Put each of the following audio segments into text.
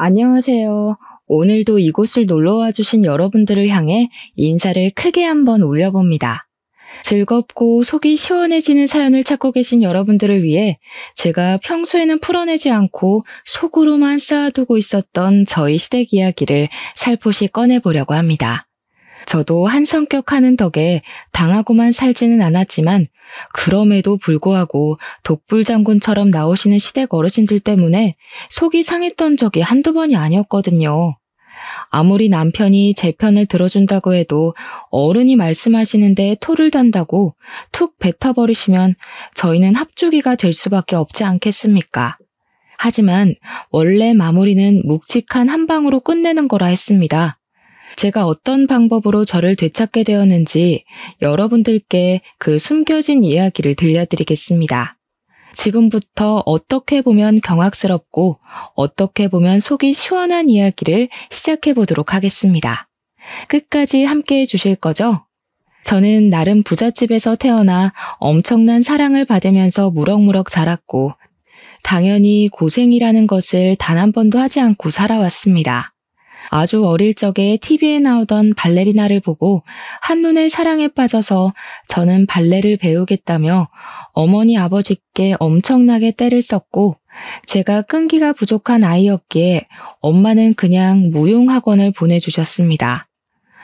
안녕하세요. 오늘도 이곳을 놀러와 주신 여러분들을 향해 인사를 크게 한번 올려봅니다. 즐겁고 속이 시원해지는 사연을 찾고 계신 여러분들을 위해 제가 평소에는 풀어내지 않고 속으로만 쌓아두고 있었던 저희 시댁 이야기를 살포시 꺼내보려고 합니다. 저도 한 성격 하는 덕에 당하고만 살지는 않았지만 그럼에도 불구하고 독불장군처럼 나오시는 시댁 어르신들 때문에 속이 상했던 적이 한두 번이 아니었거든요. 아무리 남편이 제 편을 들어준다고 해도 어른이 말씀하시는데 토를 단다고 툭 뱉어버리시면 저희는 합주기가 될 수밖에 없지 않겠습니까? 하지만 원래 마무리는 묵직한 한 방으로 끝내는 거라 했습니다. 제가 어떤 방법으로 저를 되찾게 되었는지 여러분들께 그 숨겨진 이야기를 들려드리겠습니다. 지금부터 어떻게 보면 경악스럽고 어떻게 보면 속이 시원한 이야기를 시작해 보도록 하겠습니다. 끝까지 함께 해주실 거죠? 저는 나름 부잣집에서 태어나 엄청난 사랑을 받으면서 무럭무럭 자랐고 당연히 고생이라는 것을 단 한 번도 하지 않고 살아왔습니다. 아주 어릴 적에 TV에 나오던 발레리나를 보고 한눈에 사랑에 빠져서 저는 발레를 배우겠다며 어머니 아버지께 엄청나게 떼를 썼고 제가 끈기가 부족한 아이였기에 엄마는 그냥 무용학원을 보내주셨습니다.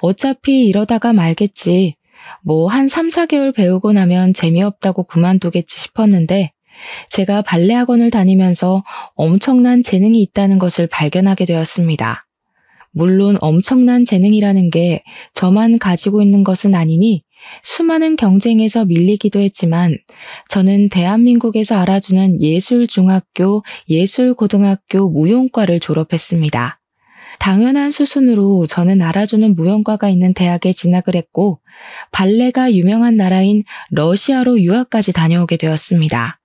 어차피 이러다가 말겠지. 뭐 한 3, 4개월 배우고 나면 재미없다고 그만두겠지 싶었는데 제가 발레 학원을 다니면서 엄청난 재능이 있다는 것을 발견하게 되었습니다. 물론 엄청난 재능이라는 게 저만 가지고 있는 것은 아니니 수많은 경쟁에서 밀리기도 했지만 저는 대한민국에서 알아주는 예술중학교, 예술고등학교 무용과를 졸업했습니다. 당연한 수순으로 저는 알아주는 무용과가 있는 대학에 진학을 했고 발레가 유명한 나라인 러시아로 유학까지 다녀오게 되었습니다.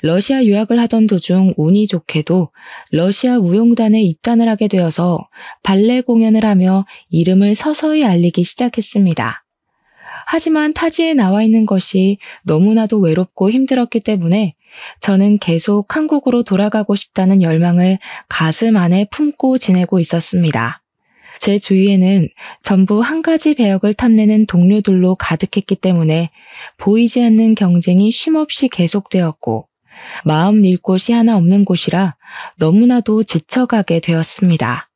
러시아 유학을 하던 도중 운이 좋게도 러시아 무용단에 입단을 하게 되어서 발레 공연을 하며 이름을 서서히 알리기 시작했습니다. 하지만 타지에 나와 있는 것이 너무나도 외롭고 힘들었기 때문에 저는 계속 한국으로 돌아가고 싶다는 열망을 가슴 안에 품고 지내고 있었습니다. 제 주위에는 전부 한 가지 배역을 탐내는 동료들로 가득했기 때문에 보이지 않는 경쟁이 쉼없이 계속되었고 마음 낼 곳이 하나 없는 곳이라 너무나도 지쳐가게 되었습니다.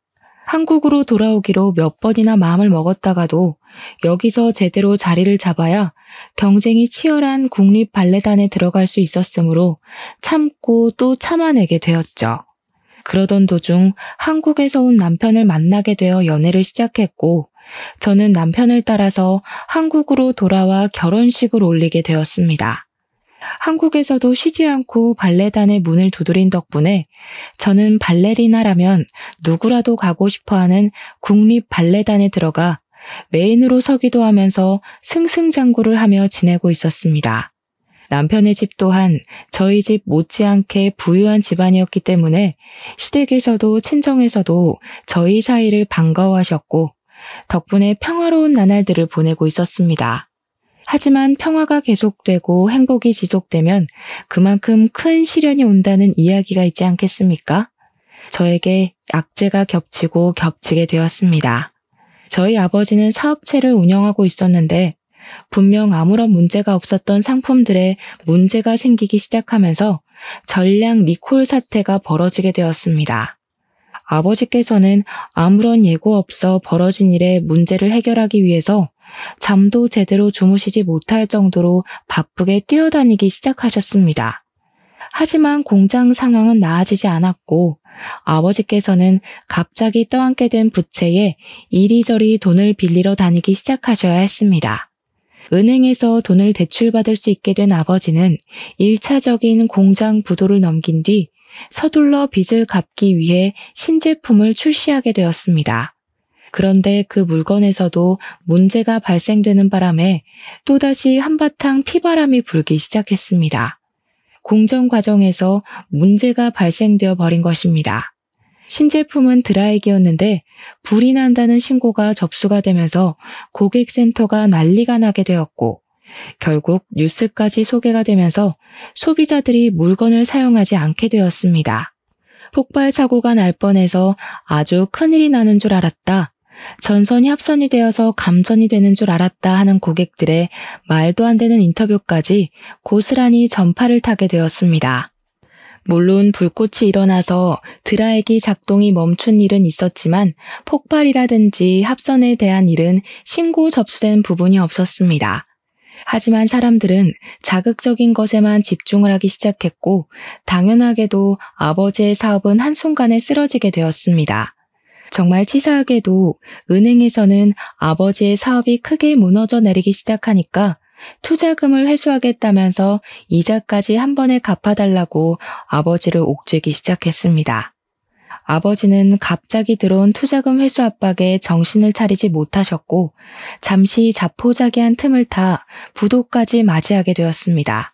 한국으로 돌아오기로 몇 번이나 마음을 먹었다가도 여기서 제대로 자리를 잡아야 경쟁이 치열한 국립발레단에 들어갈 수 있었으므로 참고 또 참아내게 되었죠. 그러던 도중 한국에서 온 남편을 만나게 되어 연애를 시작했고 저는 남편을 따라서 한국으로 돌아와 결혼식을 올리게 되었습니다. 한국에서도 쉬지 않고 발레단의 문을 두드린 덕분에 저는 발레리나라면 누구라도 가고 싶어하는 국립발레단에 들어가 메인으로 서기도 하면서 승승장구를 하며 지내고 있었습니다. 남편의 집 또한 저희 집 못지않게 부유한 집안이었기 때문에 시댁에서도 친정에서도 저희 사이를 반가워하셨고 덕분에 평화로운 나날들을 보내고 있었습니다. 하지만 평화가 계속되고 행복이 지속되면 그만큼 큰 시련이 온다는 이야기가 있지 않겠습니까? 저에게 악재가 겹치고 겹치게 되었습니다. 저희 아버지는 사업체를 운영하고 있었는데 분명 아무런 문제가 없었던 상품들에 문제가 생기기 시작하면서 전량 리콜 사태가 벌어지게 되었습니다. 아버지께서는 아무런 예고 없어 벌어진 일에 문제를 해결하기 위해서 잠도 제대로 주무시지 못할 정도로 바쁘게 뛰어다니기 시작하셨습니다. 하지만 공장 상황은 나아지지 않았고 아버지께서는 갑자기 떠안게 된 부채에 이리저리 돈을 빌리러 다니기 시작하셔야 했습니다. 은행에서 돈을 대출받을 수 있게 된 아버지는 1차적인 공장 부도를 넘긴 뒤 서둘러 빚을 갚기 위해 신제품을 출시하게 되었습니다. 그런데 그 물건에서도 문제가 발생되는 바람에 또다시 한바탕 피바람이 불기 시작했습니다. 공정 과정에서 문제가 발생되어 버린 것입니다. 신제품은 드라이기였는데 불이 난다는 신고가 접수가 되면서 고객센터가 난리가 나게 되었고 결국 뉴스까지 소개가 되면서 소비자들이 물건을 사용하지 않게 되었습니다. 폭발 사고가 날 뻔해서 아주 큰일이 나는 줄 알았다. 전선이 합선이 되어서 감전이 되는 줄 알았다 하는 고객들의 말도 안 되는 인터뷰까지 고스란히 전파를 타게 되었습니다. 물론 불꽃이 일어나서 드라이기 작동이 멈춘 일은 있었지만 폭발이라든지 합선에 대한 일은 신고 접수된 부분이 없었습니다. 하지만 사람들은 자극적인 것에만 집중을 하기 시작했고 당연하게도 아버지의 사업은 한순간에 쓰러지게 되었습니다. 정말 치사하게도 은행에서는 아버지의 사업이 크게 무너져 내리기 시작하니까 투자금을 회수하겠다면서 이자까지 한 번에 갚아달라고 아버지를 옥죄기 시작했습니다. 아버지는 갑자기 들어온 투자금 회수 압박에 정신을 차리지 못하셨고 잠시 자포자기한 틈을 타 부도까지 맞이하게 되었습니다.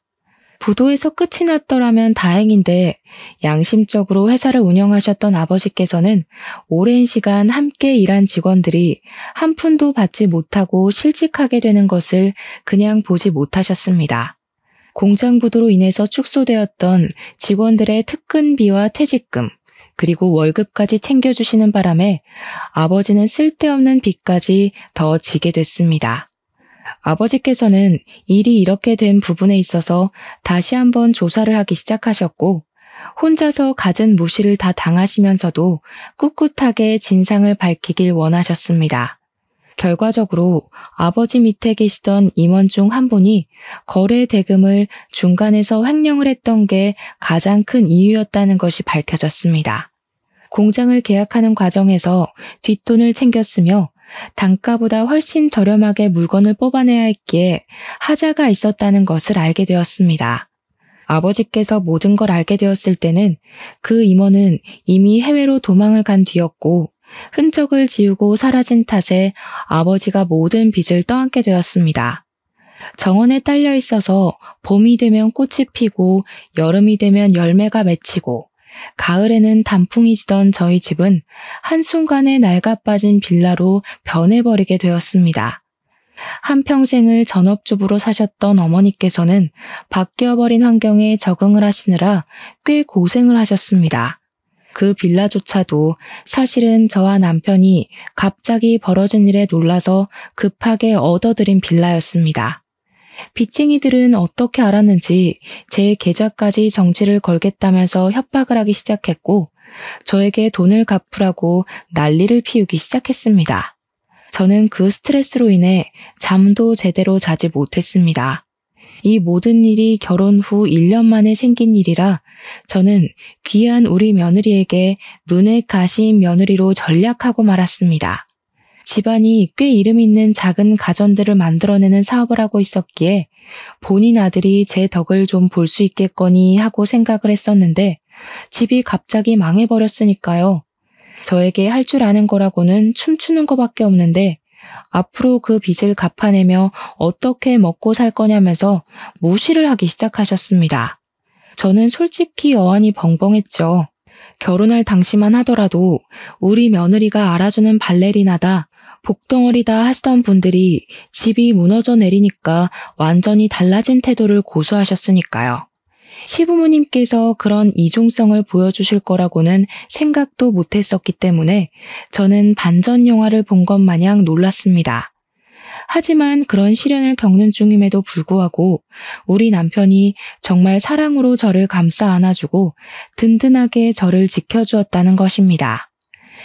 부도에서 끝이 났더라면 다행인데 양심적으로 회사를 운영하셨던 아버지께서는 오랜 시간 함께 일한 직원들이 한 푼도 받지 못하고 실직하게 되는 것을 그냥 보지 못하셨습니다. 공장 부도로 인해서 축소되었던 직원들의 특근비와 퇴직금, 그리고 월급까지 챙겨주시는 바람에 아버지는 쓸데없는 빚까지 더 지게 됐습니다. 아버지께서는 일이 이렇게 된 부분에 있어서 다시 한번 조사를 하기 시작하셨고 혼자서 갖은 무시를 다 당하시면서도 꿋꿋하게 진상을 밝히길 원하셨습니다. 결과적으로 아버지 밑에 계시던 임원 중 한 분이 거래 대금을 중간에서 횡령을 했던 게 가장 큰 이유였다는 것이 밝혀졌습니다. 공장을 계약하는 과정에서 뒷돈을 챙겼으며 단가보다 훨씬 저렴하게 물건을 뽑아내야 했기에 하자가 있었다는 것을 알게 되었습니다. 아버지께서 모든 걸 알게 되었을 때는 그 임원은 이미 해외로 도망을 간 뒤였고 흔적을 지우고 사라진 탓에 아버지가 모든 빚을 떠안게 되었습니다. 정원에 딸려 있어서 봄이 되면 꽃이 피고 여름이 되면 열매가 맺히고 가을에는 단풍이 지던 저희 집은 한순간에 낡아빠진 빌라로 변해버리게 되었습니다. 한평생을 전업주부로 사셨던 어머니께서는 바뀌어버린 환경에 적응을 하시느라 꽤 고생을 하셨습니다. 그 빌라조차도 사실은 저와 남편이 갑자기 벌어진 일에 놀라서 급하게 얻어들인 빌라였습니다. 빚쟁이들은 어떻게 알았는지 제 계좌까지 정지를 걸겠다면서 협박을 하기 시작했고 저에게 돈을 갚으라고 난리를 피우기 시작했습니다. 저는 그 스트레스로 인해 잠도 제대로 자지 못했습니다. 이 모든 일이 결혼 후 1년 만에 생긴 일이라 저는 귀한 우리 며느리에게 눈에 가시인 며느리로 전략하고 말았습니다. 집안이 꽤 이름 있는 작은 가전들을 만들어내는 사업을 하고 있었기에 본인 아들이 제 덕을 좀 볼 수 있겠거니 하고 생각을 했었는데 집이 갑자기 망해버렸으니까요. 저에게 할 줄 아는 거라고는 춤추는 거밖에 없는데 앞으로 그 빚을 갚아내며 어떻게 먹고 살 거냐면서 무시를 하기 시작하셨습니다. 저는 솔직히 어안이 벙벙했죠. 결혼할 당시만 하더라도 우리 며느리가 알아주는 발레리나다, 복덩어리다 하시던 분들이 집이 무너져 내리니까 완전히 달라진 태도를 고수하셨으니까요. 시부모님께서 그런 이중성을 보여주실 거라고는 생각도 못했었기 때문에 저는 반전 영화를 본 것 마냥 놀랐습니다. 하지만 그런 시련을 겪는 중임에도 불구하고 우리 남편이 정말 사랑으로 저를 감싸 안아주고 든든하게 저를 지켜주었다는 것입니다.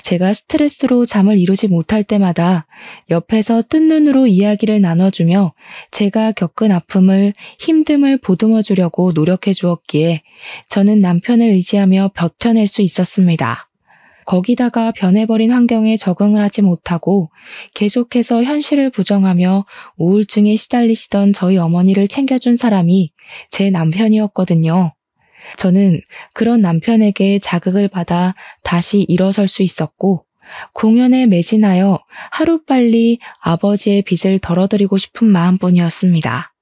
제가 스트레스로 잠을 이루지 못할 때마다 옆에서 뜬 눈으로 이야기를 나눠주며 제가 겪은 아픔을, 힘듦을 보듬어 주려고 노력해 주었기에 저는 남편을 의지하며 버텨낼 수 있었습니다. 거기다가 변해버린 환경에 적응을 하지 못하고 계속해서 현실을 부정하며 우울증에 시달리시던 저희 어머니를 챙겨준 사람이 제 남편이었거든요. 저는 그런 남편에게 자극을 받아 다시 일어설 수 있었고 공연에 매진하여 하루빨리 아버지의 빚을 덜어드리고 싶은 마음뿐이었습니다.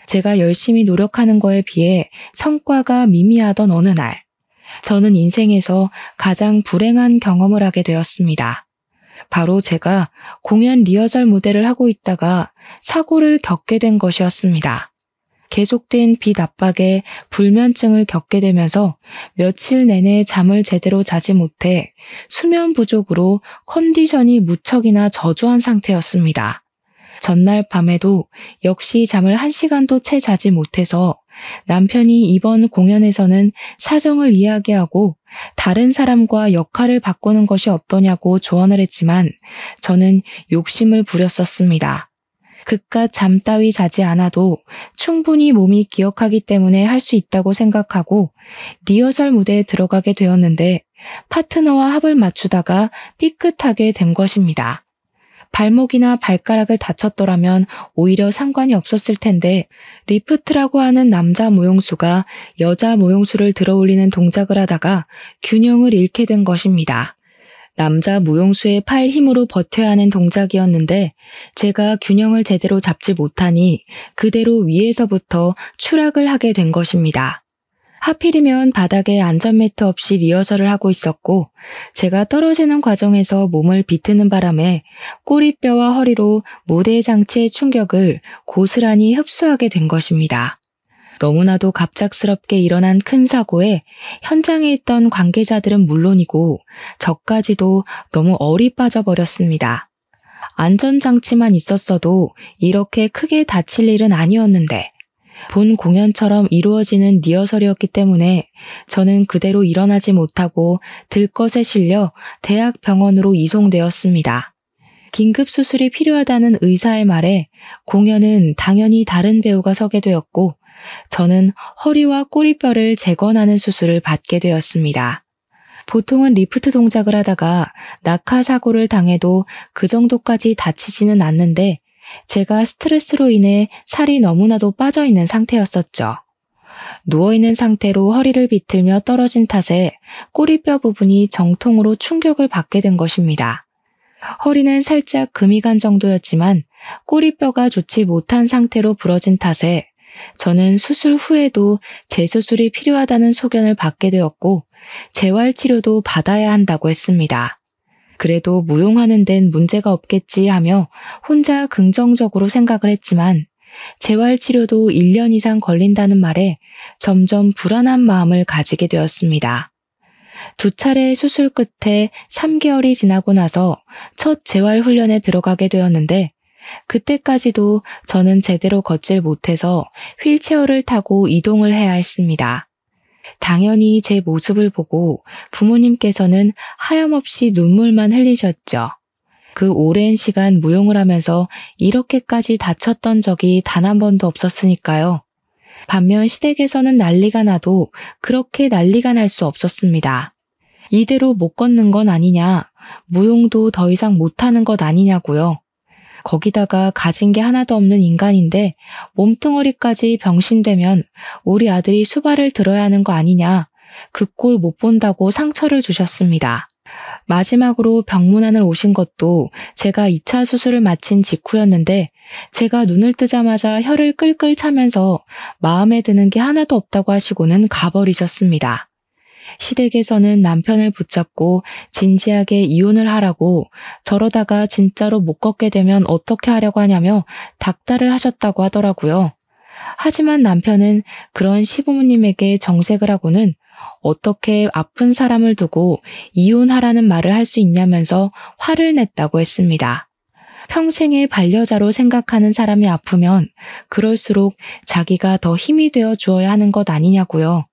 제가 열심히 노력하는 거에 비해 성과가 미미하던 어느 날, 저는 인생에서 가장 불행한 경험을 하게 되었습니다. 바로 제가 공연 리허설 무대를 하고 있다가 사고를 겪게 된 것이었습니다. 계속된 빚 압박에 불면증을 겪게 되면서 며칠 내내 잠을 제대로 자지 못해 수면 부족으로 컨디션이 무척이나 저조한 상태였습니다. 전날 밤에도 역시 잠을 1시간도 채 자지 못해서 남편이 이번 공연에서는 사정을 이야기하고 다른 사람과 역할을 바꾸는 것이 어떠냐고 조언을 했지만 저는 욕심을 부렸었습니다. 그깟 잠 따위 자지 않아도 충분히 몸이 기억하기 때문에 할 수 있다고 생각하고 리허설 무대에 들어가게 되었는데 파트너와 합을 맞추다가 삐끗하게 된 것입니다. 발목이나 발가락을 다쳤더라면 오히려 상관이 없었을 텐데 리프트라고 하는 남자 무용수가 여자 무용수를 들어올리는 동작을 하다가 균형을 잃게 된 것입니다. 남자 무용수의 팔 힘으로 버텨야 하는 동작이었는데 제가 균형을 제대로 잡지 못하니 그대로 위에서부터 추락을 하게 된 것입니다. 하필이면 바닥에 안전매트 없이 리허설을 하고 있었고 제가 떨어지는 과정에서 몸을 비트는 바람에 꼬리뼈와 허리로 무대 장치의 충격을 고스란히 흡수하게 된 것입니다. 너무나도 갑작스럽게 일어난 큰 사고에 현장에 있던 관계자들은 물론이고 저까지도 너무 얼이 빠져버렸습니다. 안전장치만 있었어도 이렇게 크게 다칠 일은 아니었는데 본 공연처럼 이루어지는 리허설이었기 때문에 저는 그대로 일어나지 못하고 들것에 실려 대학병원으로 이송되었습니다. 긴급 수술이 필요하다는 의사의 말에 공연은 당연히 다른 배우가 서게 되었고 저는 허리와 꼬리뼈를 재건하는 수술을 받게 되었습니다. 보통은 리프트 동작을 하다가 낙하사고를 당해도 그 정도까지 다치지는 않는데 제가 스트레스로 인해 살이 너무나도 빠져있는 상태였었죠. 누워있는 상태로 허리를 비틀며 떨어진 탓에 꼬리뼈 부분이 정통으로 충격을 받게 된 것입니다. 허리는 살짝 금이 간 정도였지만 꼬리뼈가 좋지 못한 상태로 부러진 탓에 저는 수술 후에도 재수술이 필요하다는 소견을 받게 되었고 재활치료도 받아야 한다고 했습니다. 그래도 무용하는 데는 문제가 없겠지 하며 혼자 긍정적으로 생각을 했지만 재활치료도 1년 이상 걸린다는 말에 점점 불안한 마음을 가지게 되었습니다. 2차례의 수술 끝에 3개월이 지나고 나서 첫 재활훈련에 들어가게 되었는데 그때까지도 저는 제대로 걷질 못해서 휠체어를 타고 이동을 해야 했습니다. 당연히 제 모습을 보고 부모님께서는 하염없이 눈물만 흘리셨죠. 그 오랜 시간 무용을 하면서 이렇게까지 다쳤던 적이 단 한 번도 없었으니까요. 반면 시댁에서는 난리가 나도 그렇게 난리가 날 수 없었습니다. 이대로 못 걷는 건 아니냐, 무용도 더 이상 못하는 것 아니냐고요. 거기다가 가진 게 하나도 없는 인간인데 몸뚱어리까지 병신되면 우리 아들이 수발을 들어야 하는 거 아니냐, 그 꼴 못 본다고 상처를 주셨습니다. 마지막으로 병문안을 오신 것도 제가 2차 수술을 마친 직후였는데 제가 눈을 뜨자마자 혀를 끌끌 차면서 마음에 드는 게 하나도 없다고 하시고는 가버리셨습니다. 시댁에서는 남편을 붙잡고 진지하게 이혼을 하라고, 저러다가 진짜로 못 걷게 되면 어떻게 하려고 하냐며 닥달을 하셨다고 하더라고요. 하지만 남편은 그런 시부모님에게 정색을 하고는 어떻게 아픈 사람을 두고 이혼하라는 말을 할 수 있냐면서 화를 냈다고 했습니다. 평생의 반려자로 생각하는 사람이 아프면 그럴수록 자기가 더 힘이 되어 주어야 하는 것 아니냐고요.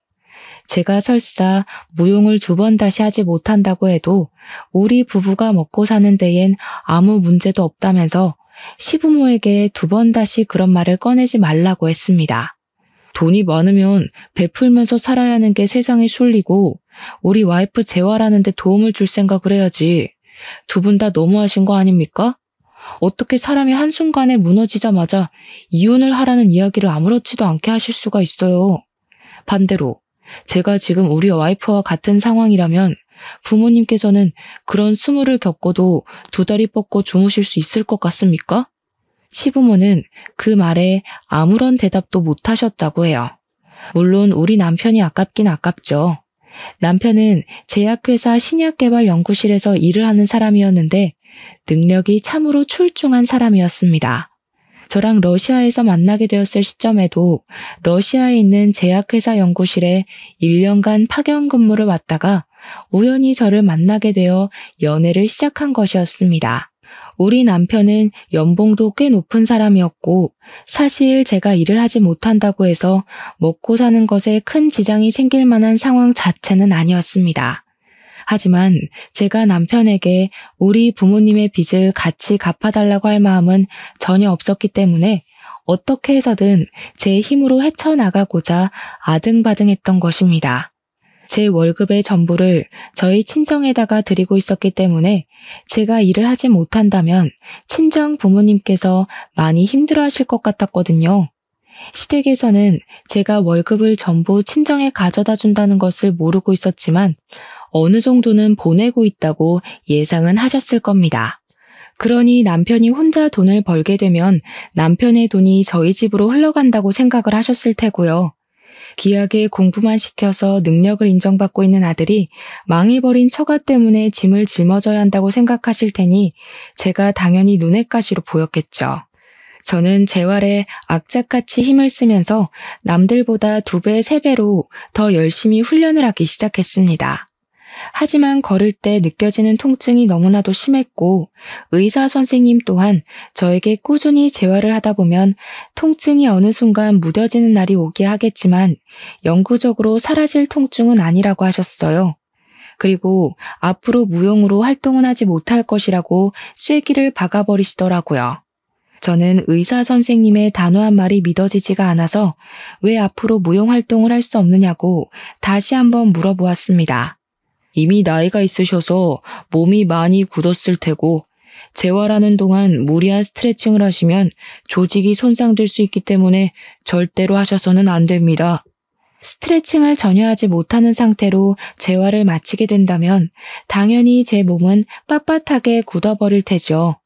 제가 설사 무용을 2번 다시 하지 못한다고 해도 우리 부부가 먹고 사는 데엔 아무 문제도 없다면서 시부모에게 2번 다시 그런 말을 꺼내지 말라고 했습니다. 돈이 많으면 베풀면서 살아야 하는 게 세상의 순리고 우리 와이프 재활하는 데 도움을 줄 생각을 해야지. 2분 다 너무하신 거 아닙니까? 어떻게 사람이 한순간에 무너지자마자 이혼을 하라는 이야기를 아무렇지도 않게 하실 수가 있어요. 반대로 제가 지금 우리 와이프와 같은 상황이라면 부모님께서는 그런 수모를 겪고도 2다리 뻗고 주무실 수 있을 것 같습니까? 시부모는 그 말에 아무런 대답도 못 하셨다고 해요. 물론 우리 남편이 아깝긴 아깝죠. 남편은 제약회사 신약개발연구실에서 일을 하는 사람이었는데 능력이 참으로 출중한 사람이었습니다. 저랑 러시아에서 만나게 되었을 시점에도 러시아에 있는 제약회사 연구실에 1년간 파견 근무를 왔다가 우연히 저를 만나게 되어 연애를 시작한 것이었습니다. 우리 남편은 연봉도 꽤 높은 사람이었고 사실 제가 일을 하지 못한다고 해서 먹고 사는 것에 큰 지장이 생길 만한 상황 자체는 아니었습니다. 하지만 제가 남편에게 우리 부모님의 빚을 같이 갚아달라고 할 마음은 전혀 없었기 때문에 어떻게 해서든 제 힘으로 헤쳐나가고자 아등바등했던 것입니다. 제 월급의 전부를 저희 친정에다가 드리고 있었기 때문에 제가 일을 하지 못한다면 친정 부모님께서 많이 힘들어하실 것 같았거든요. 시댁에서는 제가 월급을 전부 친정에 가져다 준다는 것을 모르고 있었지만 어느 정도는 보내고 있다고 예상은 하셨을 겁니다. 그러니 남편이 혼자 돈을 벌게 되면 남편의 돈이 저희 집으로 흘러간다고 생각을 하셨을 테고요. 귀하게 공부만 시켜서 능력을 인정받고 있는 아들이 망해버린 처가 때문에 짐을 짊어져야 한다고 생각하실 테니 제가 당연히 눈엣 가시로 보였겠죠. 저는 재활에 악착같이 힘을 쓰면서 남들보다 2배, 3배로 더 열심히 훈련을 하기 시작했습니다. 하지만 걸을 때 느껴지는 통증이 너무나도 심했고 의사 선생님 또한 저에게 꾸준히 재활을 하다 보면 통증이 어느 순간 무뎌지는 날이 오게 하겠지만 영구적으로 사라질 통증은 아니라고 하셨어요. 그리고 앞으로 무용으로 활동은 하지 못할 것이라고 쐐기를 박아버리시더라고요. 저는 의사 선생님의 단호한 말이 믿어지지가 않아서 왜 앞으로 무용 활동을 할 수 없느냐고 다시 한번 물어보았습니다. 이미 나이가 있으셔서 몸이 많이 굳었을 테고 재활하는 동안 무리한 스트레칭을 하시면 조직이 손상될 수 있기 때문에 절대로 하셔서는 안 됩니다. 스트레칭을 전혀 하지 못하는 상태로 재활을 마치게 된다면 당연히 제 몸은 빳빳하게 굳어버릴 테죠.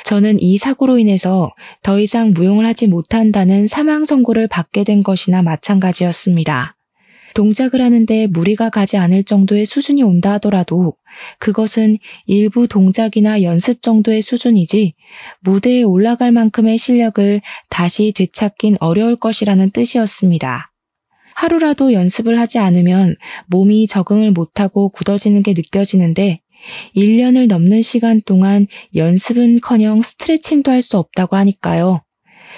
저는 이 사고로 인해서 더 이상 무용을 하지 못한다는 사망 선고를 받게 된 것이나 마찬가지였습니다. 동작을 하는데 무리가 가지 않을 정도의 수준이 온다 하더라도 그것은 일부 동작이나 연습 정도의 수준이지 무대에 올라갈 만큼의 실력을 다시 되찾긴 어려울 것이라는 뜻이었습니다. 하루라도 연습을 하지 않으면 몸이 적응을 못하고 굳어지는 게 느껴지는데 1년을 넘는 시간 동안 연습은커녕 스트레칭도 할 수 없다고 하니까요.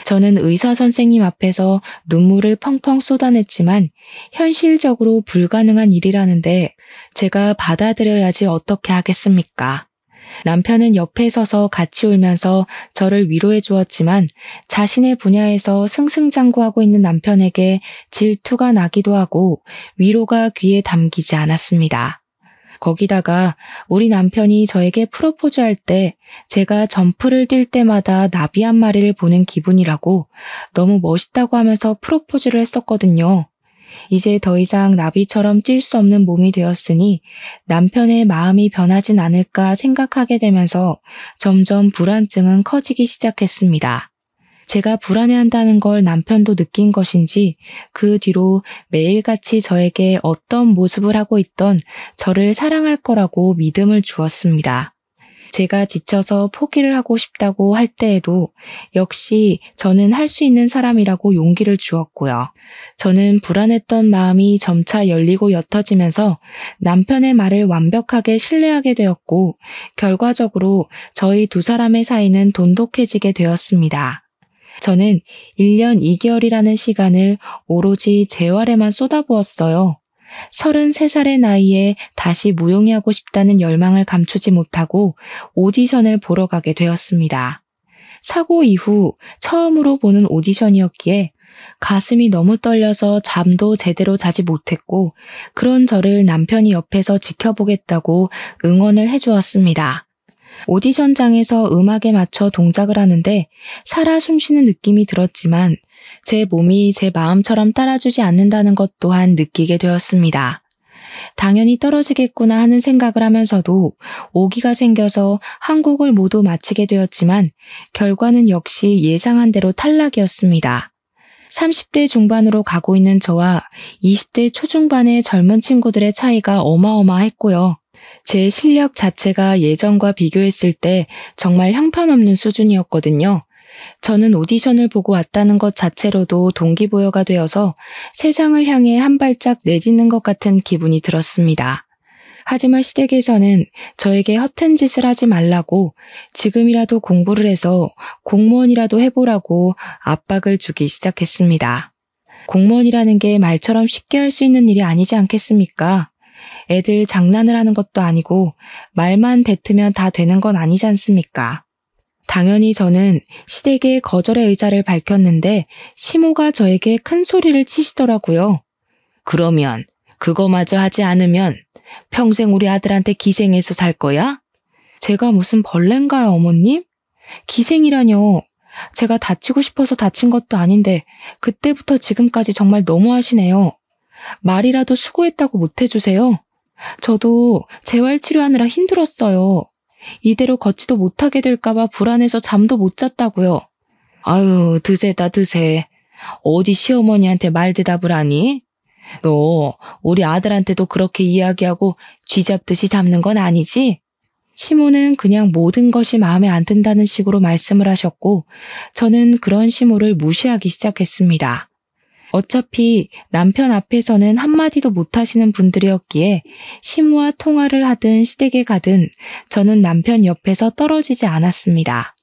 저는 의사 선생님 앞에서 눈물을 펑펑 쏟아냈지만 현실적으로 불가능한 일이라는데 제가 받아들여야지 어떻게 하겠습니까? 남편은 옆에 서서 같이 울면서 저를 위로해 주었지만 자신의 분야에서 승승장구하고 있는 남편에게 질투가 나기도 하고 위로가 귀에 담기지 않았습니다. 거기다가 우리 남편이 저에게 프로포즈할 때 제가 점프를 뛸 때마다 나비 한 마리를 보는 기분이라고 너무 멋있다고 하면서 프로포즈를 했었거든요. 이제 더 이상 나비처럼 뛸 수 없는 몸이 되었으니 남편의 마음이 변하진 않을까 생각하게 되면서 점점 불안증은 커지기 시작했습니다. 제가 불안해한다는 걸 남편도 느낀 것인지 그 뒤로 매일같이 저에게 어떤 모습을 하고 있던 저를 사랑할 거라고 믿음을 주었습니다. 제가 지쳐서 포기를 하고 싶다고 할 때에도 역시 저는 할 수 있는 사람이라고 용기를 주었고요. 저는 불안했던 마음이 점차 열리고 옅어지면서 남편의 말을 완벽하게 신뢰하게 되었고 결과적으로 저희 2사람의 사이는 돈독해지게 되었습니다. 저는 1년 2개월이라는 시간을 오로지 재활에만 쏟아부었어요. 33살의 나이에 다시 무용이 하고 싶다는 열망을 감추지 못하고 오디션을 보러 가게 되었습니다. 사고 이후 처음으로 보는 오디션이었기에 가슴이 너무 떨려서 잠도 제대로 자지 못했고 그런 저를 남편이 옆에서 지켜보겠다고 응원을 해주었습니다. 오디션장에서 음악에 맞춰 동작을 하는데 살아 숨쉬는 느낌이 들었지만 제 몸이 제 마음처럼 따라주지 않는다는 것 또한 느끼게 되었습니다. 당연히 떨어지겠구나 하는 생각을 하면서도 오기가 생겨서 한 곡을 모두 마치게 되었지만 결과는 역시 예상한 대로 탈락이었습니다. 30대 중반으로 가고 있는 저와 20대 초중반의 젊은 친구들의 차이가 어마어마했고요. 제 실력 자체가 예전과 비교했을 때 정말 형편없는 수준이었거든요. 저는 오디션을 보고 왔다는 것 자체로도 동기부여가 되어서 세상을 향해 한 발짝 내딛는 것 같은 기분이 들었습니다. 하지만 시댁에서는 저에게 허튼 짓을 하지 말라고 지금이라도 공부를 해서 공무원이라도 해보라고 압박을 주기 시작했습니다. 공무원이라는 게 말처럼 쉽게 할 수 있는 일이 아니지 않겠습니까? 애들 장난을 하는 것도 아니고 말만 뱉으면 다 되는 건 아니지 않습니까? 당연히 저는 시댁에 거절의 의사를 밝혔는데 시모가 저에게 큰 소리를 치시더라고요. 그러면 그거마저 하지 않으면 평생 우리 아들한테 기생해서 살 거야? 제가 무슨 벌레인가요, 어머님? 기생이라뇨. 제가 다치고 싶어서 다친 것도 아닌데 그때부터 지금까지 정말 너무하시네요. 말이라도 수고했다고 못해주세요. 저도 재활치료하느라 힘들었어요. 이대로 걷지도 못하게 될까봐 불안해서 잠도 못 잤다고요. 아유, 드세다 드세. 어디 시어머니한테 말 대답을 하니? 너 우리 아들한테도 그렇게 이야기하고 쥐잡듯이 잡는 건 아니지? 시모는 그냥 모든 것이 마음에 안 든다는 식으로 말씀을 하셨고 저는 그런 시모를 무시하기 시작했습니다. 어차피 남편 앞에서는 한마디도 못하시는 분들이었기에 시모와 통화를 하든 시댁에 가든 저는 남편 옆에서 떨어지지 않았습니다.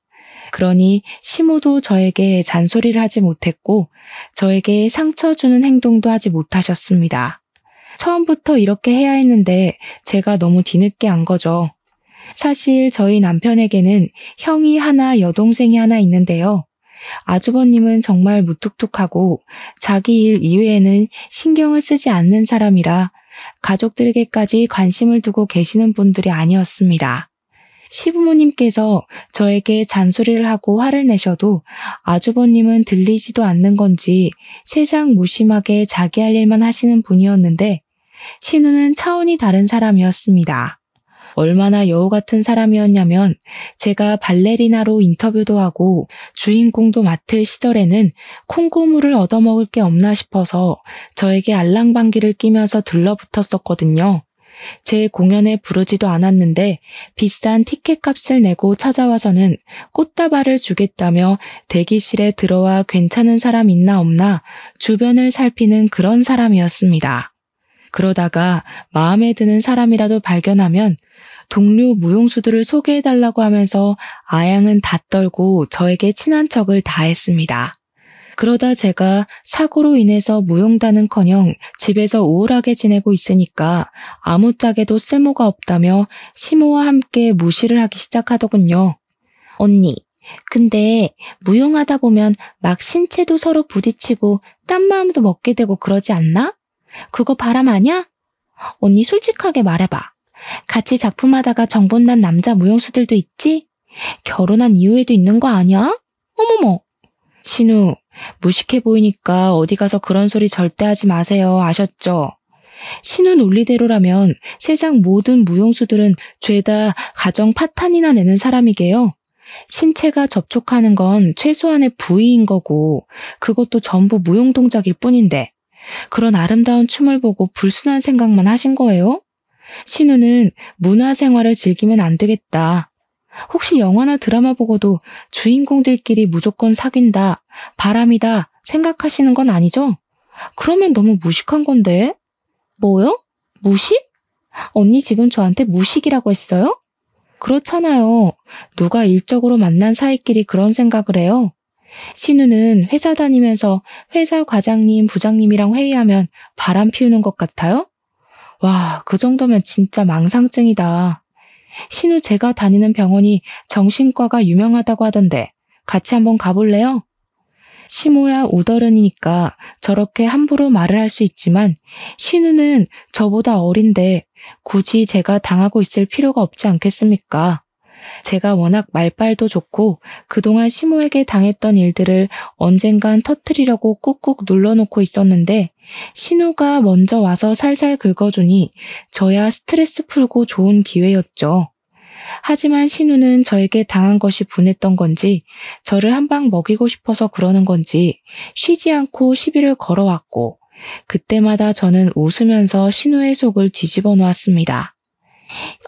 그러니 시모도 저에게 잔소리를 하지 못했고 저에게 상처 주는 행동도 하지 못하셨습니다. 처음부터 이렇게 해야 했는데 제가 너무 뒤늦게 한 거죠. 사실 저희 남편에게는 형이 하나 여동생이 하나 있는데요. 아주버님은 정말 무뚝뚝하고 자기 일 이외에는 신경을 쓰지 않는 사람이라 가족들에게까지 관심을 두고 계시는 분들이 아니었습니다. 시부모님께서 저에게 잔소리를 하고 화를 내셔도 아주버님은 들리지도 않는 건지 세상 무심하게 자기 할 일만 하시는 분이었는데 신우는 차원이 다른 사람이었습니다. 얼마나 여우 같은 사람이었냐면 제가 발레리나로 인터뷰도 하고 주인공도 맡을 시절에는 콩고물을 얻어먹을 게 없나 싶어서 저에게 알랑방귀를 끼면서 들러붙었었거든요. 제 공연에 부르지도 않았는데 비싼 티켓 값을 내고 찾아와서는 꽃다발을 주겠다며 대기실에 들어와 괜찮은 사람 있나 없나 주변을 살피는 그런 사람이었습니다. 그러다가 마음에 드는 사람이라도 발견하면 동료 무용수들을 소개해달라고 하면서 아양은 다 떨고 저에게 친한 척을 다 했습니다. 그러다 제가 사고로 인해서 무용단은커녕 집에서 우울하게 지내고 있으니까 아무짝에도 쓸모가 없다며 시모와 함께 무시를 하기 시작하더군요. 언니, 근데 무용하다 보면 막 신체도 서로 부딪히고 딴 마음도 먹게 되고 그러지 않나? 그거 바람 아냐? 언니 솔직하게 말해봐. 같이 작품하다가 정분난 남자 무용수들도 있지? 결혼한 이후에도 있는 거 아니야? 어머머. 신우, 무식해 보이니까 어디 가서 그런 소리 절대 하지 마세요. 아셨죠? 신우 논리대로라면 세상 모든 무용수들은 죄다 가정 파탄이나 내는 사람이게요. 신체가 접촉하는 건 최소한의 부위인 거고 그것도 전부 무용 동작일 뿐인데 그런 아름다운 춤을 보고 불순한 생각만 하신 거예요? 신우는 문화생활을 즐기면 안 되겠다. 혹시 영화나 드라마 보고도 주인공들끼리 무조건 사귄다, 바람이다 생각하시는 건 아니죠? 그러면 너무 무식한 건데. 뭐요? 무식? 언니 지금 저한테 무식이라고 했어요? 그렇잖아요. 누가 일적으로 만난 사이끼리 그런 생각을 해요. 신우는 회사 다니면서 회사 과장님, 부장님이랑 회의하면 바람 피우는 것 같아요? 와, 그 정도면 진짜 망상증이다. 신우 제가 다니는 병원이 정신과가 유명하다고 하던데 같이 한번 가볼래요? 시모야 우더른이니까 저렇게 함부로 말을 할 수 있지만 신우는 저보다 어린데 굳이 제가 당하고 있을 필요가 없지 않겠습니까? 제가 워낙 말빨도 좋고 그동안 시모에게 당했던 일들을 언젠간 터뜨리려고 꾹꾹 눌러놓고 있었는데 신우가 먼저 와서 살살 긁어주니 저야 스트레스 풀고 좋은 기회였죠. 하지만 신우는 저에게 당한 것이 분했던 건지 저를 한 방 먹이고 싶어서 그러는 건지 쉬지 않고 시비를 걸어왔고 그때마다 저는 웃으면서 신우의 속을 뒤집어 놓았습니다.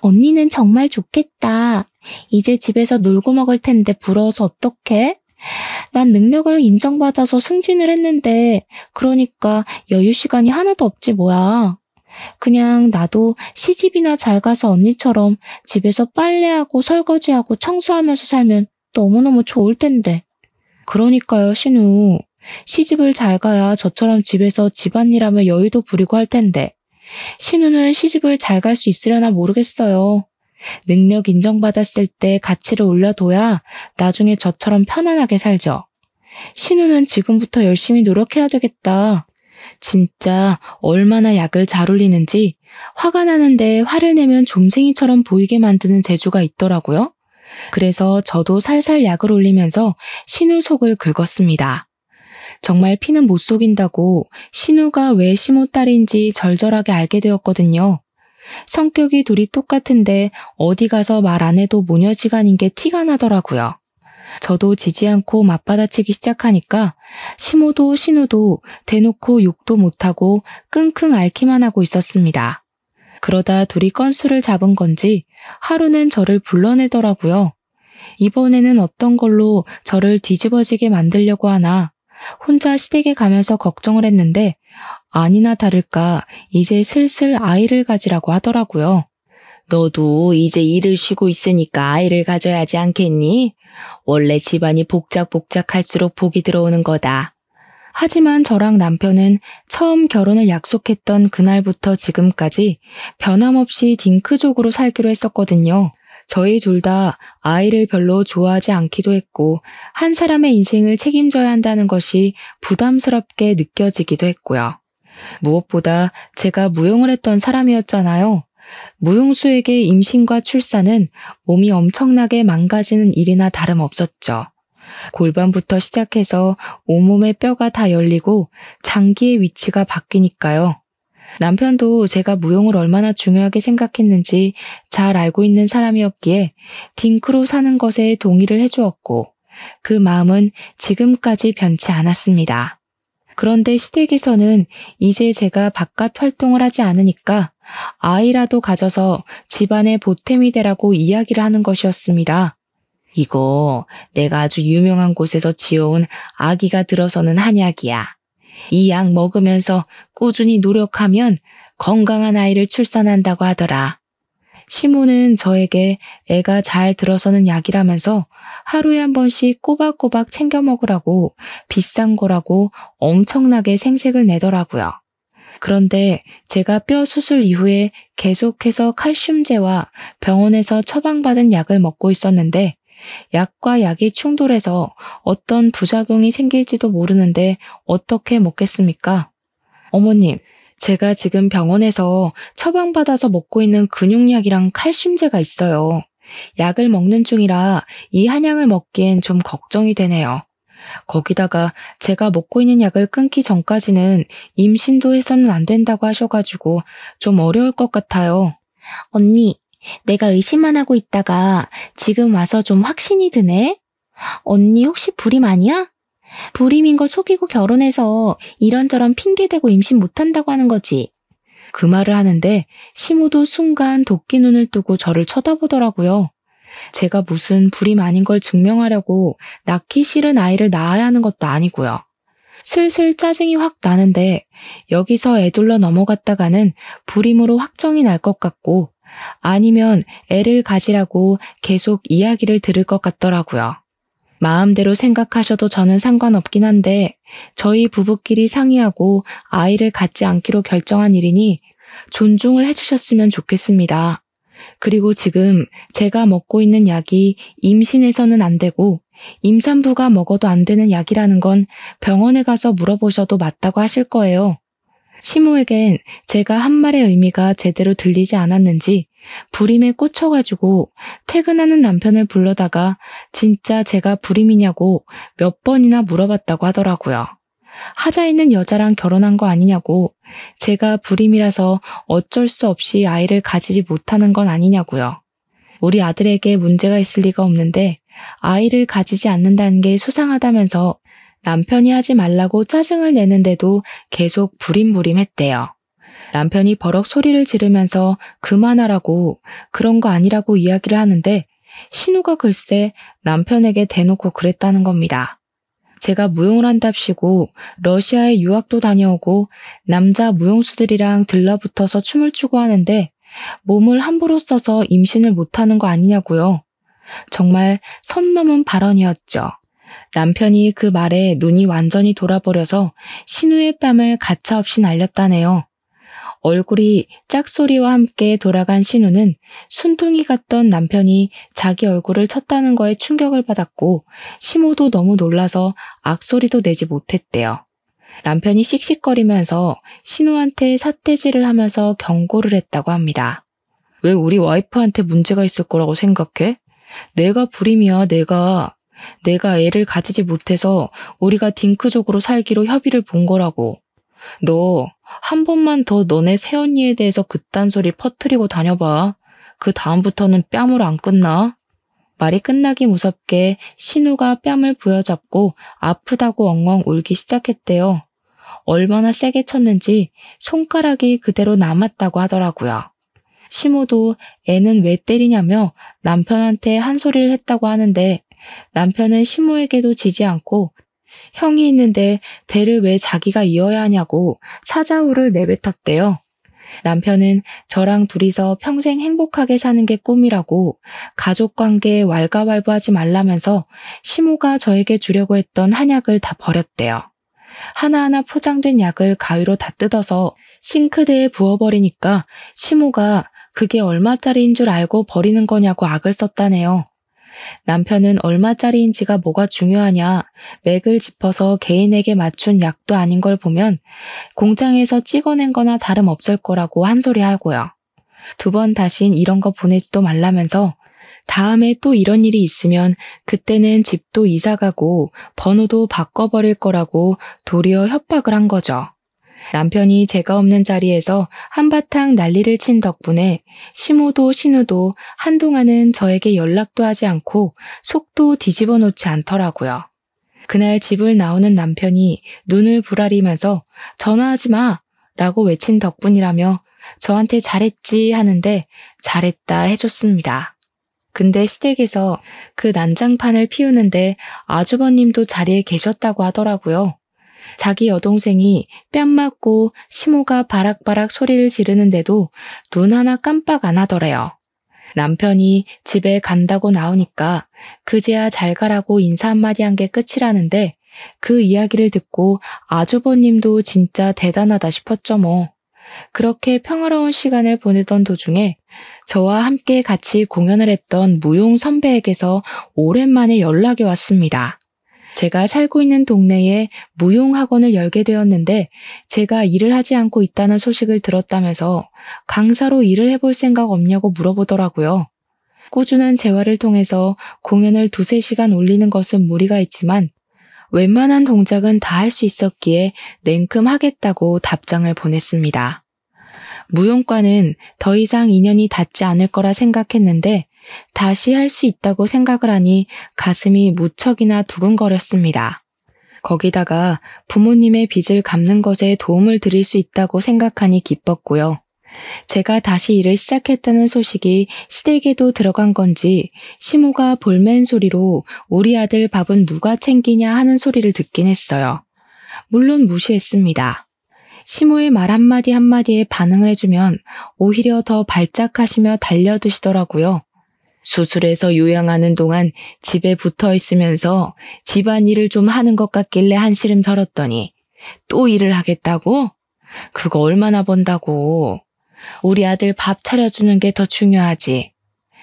언니는 정말 좋겠다. 이제 집에서 놀고 먹을 텐데 부러워서 어떡해? 난 능력을 인정받아서 승진을 했는데 그러니까 여유 시간이 하나도 없지 뭐야. 그냥 나도 시집이나 잘 가서 언니처럼 집에서 빨래하고 설거지하고 청소하면서 살면 너무너무 좋을 텐데. 그러니까요, 신우. 시집을 잘 가야 저처럼 집에서 집안일하며 여유도 부리고 할 텐데. 신우는 시집을 잘 갈 수 있으려나 모르겠어요. 능력 인정받았을 때 가치를 올려둬야 나중에 저처럼 편안하게 살죠. 신우는 지금부터 열심히 노력해야 되겠다. 진짜 얼마나 약을 잘 올리는지 화가 나는데 화를 내면 좀생이처럼 보이게 만드는 재주가 있더라고요. 그래서 저도 살살 약을 올리면서 신우 속을 긁었습니다. 정말 피는 못 속인다고 신우가 왜 시모 딸인지 절절하게 알게 되었거든요. 성격이 둘이 똑같은데 어디 가서 말 안 해도 모녀지간인 게 티가 나더라고요. 저도 지지 않고 맞받아치기 시작하니까 시모도 신우도 대놓고 욕도 못하고 끙끙 앓기만 하고 있었습니다. 그러다 둘이 건수를 잡은 건지 하루는 저를 불러내더라고요. 이번에는 어떤 걸로 저를 뒤집어지게 만들려고 하나 혼자 시댁에 가면서 걱정을 했는데 아니나 다를까 이제 슬슬 아이를 가지라고 하더라고요. 너도 이제 일을 쉬고 있으니까 아이를 가져야지 않겠니? 원래 집안이 복작복작할수록 복이 들어오는 거다. 하지만 저랑 남편은 처음 결혼을 약속했던 그날부터 지금까지 변함없이 딩크족으로 살기로 했었거든요. 저희 둘 다 아이를 별로 좋아하지 않기도 했고 한 사람의 인생을 책임져야 한다는 것이 부담스럽게 느껴지기도 했고요. 무엇보다 제가 무용을 했던 사람이었잖아요. 무용수에게 임신과 출산은 몸이 엄청나게 망가지는 일이나 다름없었죠. 골반부터 시작해서 온몸의 뼈가 다 열리고 장기의 위치가 바뀌니까요. 남편도 제가 무용을 얼마나 중요하게 생각했는지 잘 알고 있는 사람이었기에 딩크로 사는 것에 동의를 해주었고 그 마음은 지금까지 변치 않았습니다. 그런데 시댁에서는 이제 제가 바깥 활동을 하지 않으니까 아이라도 가져서 집안의 보탬이 되라고 이야기를 하는 것이었습니다. 이거 내가 아주 유명한 곳에서 지어온 아기가 들어서는 한약이야. 이 약 먹으면서 꾸준히 노력하면 건강한 아이를 출산한다고 하더라. 시모는 저에게 애가 잘 들어서는 약이라면서 하루에 한 번씩 꼬박꼬박 챙겨 먹으라고 비싼 거라고 엄청나게 생색을 내더라고요. 그런데 제가 뼈 수술 이후에 계속해서 칼슘제와 병원에서 처방받은 약을 먹고 있었는데 약과 약이 충돌해서 어떤 부작용이 생길지도 모르는데 어떻게 먹겠습니까? 어머님, 제가 지금 병원에서 처방받아서 먹고 있는 근육약이랑 칼슘제가 있어요. 약을 먹는 중이라 이 한약을 먹기엔 좀 걱정이 되네요. 거기다가 제가 먹고 있는 약을 끊기 전까지는 임신도 해서는 안 된다고 하셔가지고 좀 어려울 것 같아요. 언니, 내가 의심만 하고 있다가 지금 와서 좀 확신이 드네? 언니 혹시 불임 아니야? 불임인 거 속이고 결혼해서 이런저런 핑계대고 임신 못한다고 하는 거지. 그 말을 하는데 시모도 순간 도끼 눈을 뜨고 저를 쳐다보더라고요. 제가 무슨 불임 아닌 걸 증명하려고 낳기 싫은 아이를 낳아야 하는 것도 아니고요. 슬슬 짜증이 확 나는데 여기서 애둘러 넘어갔다가는 불임으로 확정이 날 것 같고 아니면 애를 가지라고 계속 이야기를 들을 것 같더라고요. 마음대로 생각하셔도 저는 상관없긴 한데 저희 부부끼리 상의하고 아이를 갖지 않기로 결정한 일이니 존중을 해주셨으면 좋겠습니다. 그리고 지금 제가 먹고 있는 약이 임신해서는 안 되고 임산부가 먹어도 안 되는 약이라는 건 병원에 가서 물어보셔도 맞다고 하실 거예요. 시모에겐 제가 한 말의 의미가 제대로 들리지 않았는지 불임에 꽂혀가지고 퇴근하는 남편을 불러다가 진짜 제가 불임이냐고 몇 번이나 물어봤다고 하더라고요. 하자 있는 여자랑 결혼한 거 아니냐고, 제가 불임이라서 어쩔 수 없이 아이를 가지지 못하는 건 아니냐고요. 우리 아들에게 문제가 있을 리가 없는데 아이를 가지지 않는다는 게 수상하다면서 남편이 하지 말라고 짜증을 내는데도 계속 부림부림했대요. 남편이 버럭 소리를 지르면서 그만하라고 그런 거 아니라고 이야기를 하는데 신우가 글쎄 남편에게 대놓고 그랬다는 겁니다. 제가 무용을 한답시고 러시아에 유학도 다녀오고 남자 무용수들이랑 들러붙어서 춤을 추고 하는데 몸을 함부로 써서 임신을 못하는 거 아니냐고요. 정말 선 넘은 발언이었죠. 남편이 그 말에 눈이 완전히 돌아버려서 신우의 뺨을 가차없이 날렸다네요. 얼굴이 짝소리와 함께 돌아간 신우는 순둥이 같던 남편이 자기 얼굴을 쳤다는 거에 충격을 받았고 시모도 너무 놀라서 악소리도 내지 못했대요. 남편이 씩씩거리면서 신우한테 삿대질을 하면서 경고를 했다고 합니다. 왜 우리 와이프한테 문제가 있을 거라고 생각해? 내가 불임이야, 내가 애를 가지지 못해서 우리가 딩크족으로 살기로 협의를 본 거라고. 너 한 번만 더 너네 새언니에 대해서 그딴 소리 퍼뜨리고 다녀봐. 그 다음부터는 뺨으로 안 끝나. 말이 끝나기 무섭게 신우가 뺨을 부여잡고 아프다고 엉엉 울기 시작했대요. 얼마나 세게 쳤는지 손가락이 그대로 남았다고 하더라고요. 시모도 애는 왜 때리냐며 남편한테 한 소리를 했다고 하는데 남편은 시모에게도 지지 않고 형이 있는데 대를 왜 자기가 이어야 하냐고 사자후를 내뱉었대요. 남편은 저랑 둘이서 평생 행복하게 사는 게 꿈이라고 가족관계에 왈가왈부하지 말라면서 시모가 저에게 주려고 했던 한약을 다 버렸대요. 하나하나 포장된 약을 가위로 다 뜯어서 싱크대에 부어버리니까 시모가 그게 얼마짜리인 줄 알고 버리는 거냐고 악을 썼다네요. 남편은 얼마짜리인지가 뭐가 중요하냐, 맥을 짚어서 개인에게 맞춘 약도 아닌 걸 보면 공장에서 찍어낸 거나 다름없을 거라고 한 소리 하고요. 2번 다신 이런 거 보내지도 말라면서 다음에 또 이런 일이 있으면 그때는 집도 이사가고 번호도 바꿔버릴 거라고 도리어 협박을 한 거죠. 남편이 제가 없는 자리에서 한바탕 난리를 친 덕분에 시모도 신우도 한동안은 저에게 연락도 하지 않고 속도 뒤집어 놓지 않더라고요. 그날 집을 나오는 남편이 눈을 부라리면서 전화하지 마! 라고 외친 덕분이라며 저한테 잘했지 하는데 잘했다 해줬습니다. 근데 시댁에서 그 난장판을 피우는데 아주버님도 자리에 계셨다고 하더라고요. 자기 여동생이 뺨 맞고 시모가 바락바락 소리를 지르는데도 눈 하나 깜빡 안 하더래요. 남편이 집에 간다고 나오니까 그제야 잘 가라고 인사 한마디 한 게 끝이라는데 그 이야기를 듣고 아주버님도 진짜 대단하다 싶었죠 뭐. 그렇게 평화로운 시간을 보내던 도중에 저와 함께 같이 공연을 했던 무용 선배에게서 오랜만에 연락이 왔습니다. 제가 살고 있는 동네에 무용학원을 열게 되었는데 제가 일을 하지 않고 있다는 소식을 들었다면서 강사로 일을 해볼 생각 없냐고 물어보더라고요. 꾸준한 재활을 통해서 공연을 2-3시간 올리는 것은 무리가 있지만 웬만한 동작은 다 할 수 있었기에 냉큼 하겠다고 답장을 보냈습니다. 무용과는 더 이상 인연이 닿지 않을 거라 생각했는데 다시 할 수 있다고 생각을 하니 가슴이 무척이나 두근거렸습니다. 거기다가 부모님의 빚을 갚는 것에 도움을 드릴 수 있다고 생각하니 기뻤고요. 제가 다시 일을 시작했다는 소식이 시댁에도 들어간 건지 시모가 볼멘 소리로 우리 아들 밥은 누가 챙기냐 하는 소리를 듣긴 했어요. 물론 무시했습니다. 시모의 말 한마디 한마디에 반응을 해주면 오히려 더 발작하시며 달려드시더라고요. 수술해서 요양하는 동안 집에 붙어 있으면서 집안일을 좀 하는 것 같길래 한시름 덜었더니 또 일을 하겠다고? 그거 얼마나 번다고. 우리 아들 밥 차려주는 게 더 중요하지.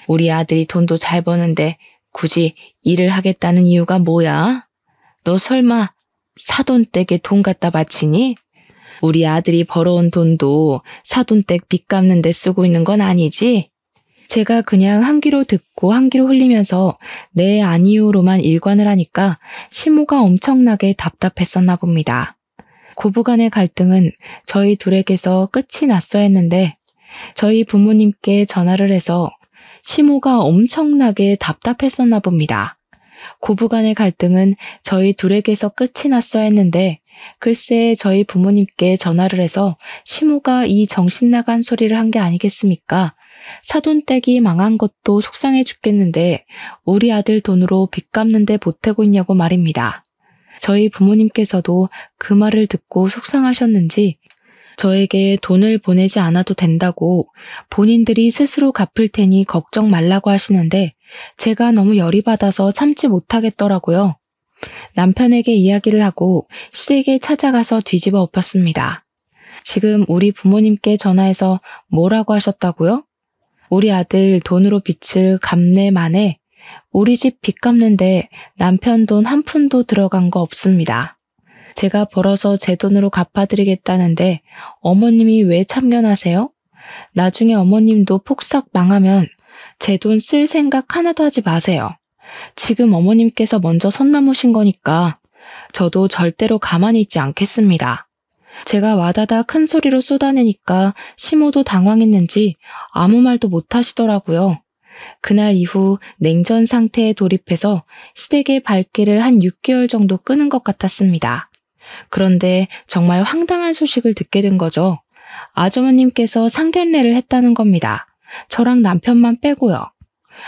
우리 아들이 돈도 잘 버는데 굳이 일을 하겠다는 이유가 뭐야? 너 설마 사돈댁에 돈 갖다 바치니? 우리 아들이 벌어온 돈도 사돈댁 빚 갚는 데 쓰고 있는 건 아니지? 제가 그냥 한 귀로 듣고 한 귀로 흘리면서 네 아니요로만 일관을 하니까 시모가 엄청나게 답답했었나 봅니다. 고부간의 갈등은 저희 둘에게서 끝이 났어야 했는데 저희 부모님께 전화를 해서 시모가 엄청나게 답답했었나 봅니다. 고부간의 갈등은 저희 둘에게서 끝이 났어야 했는데 글쎄 저희 부모님께 전화를 해서 시모가 이 정신나간 소리를 한 게 아니겠습니까? 사돈댁이 망한 것도 속상해 죽겠는데 우리 아들 돈으로 빚 갚는 데 보태고 있냐고 말입니다. 저희 부모님께서도 그 말을 듣고 속상하셨는지 저에게 돈을 보내지 않아도 된다고 본인들이 스스로 갚을 테니 걱정 말라고 하시는데 제가 너무 열이 받아서 참지 못하겠더라고요. 남편에게 이야기를 하고 시댁에 찾아가서 뒤집어 엎었습니다. 지금 우리 부모님께 전화해서 뭐라고 하셨다고요? 우리 아들 돈으로 빚을 갚네 마네. 우리 집 빚 갚는데 남편 돈 한 푼도 들어간 거 없습니다. 제가 벌어서 제 돈으로 갚아드리겠다는데 어머님이 왜 참견하세요? 나중에 어머님도 폭삭 망하면 제 돈 쓸 생각 하나도 하지 마세요. 지금 어머님께서 먼저 선 넘으신 거니까 저도 절대로 가만히 있지 않겠습니다. 제가 와다다 큰 소리로 쏟아내니까 시모도 당황했는지 아무 말도 못 하시더라고요. 그날 이후 냉전 상태에 돌입해서 시댁의 발길을 한 6개월 정도 끄는 것 같았습니다. 그런데 정말 황당한 소식을 듣게 된 거죠. 아주버님께서 상견례를 했다는 겁니다. 저랑 남편만 빼고요.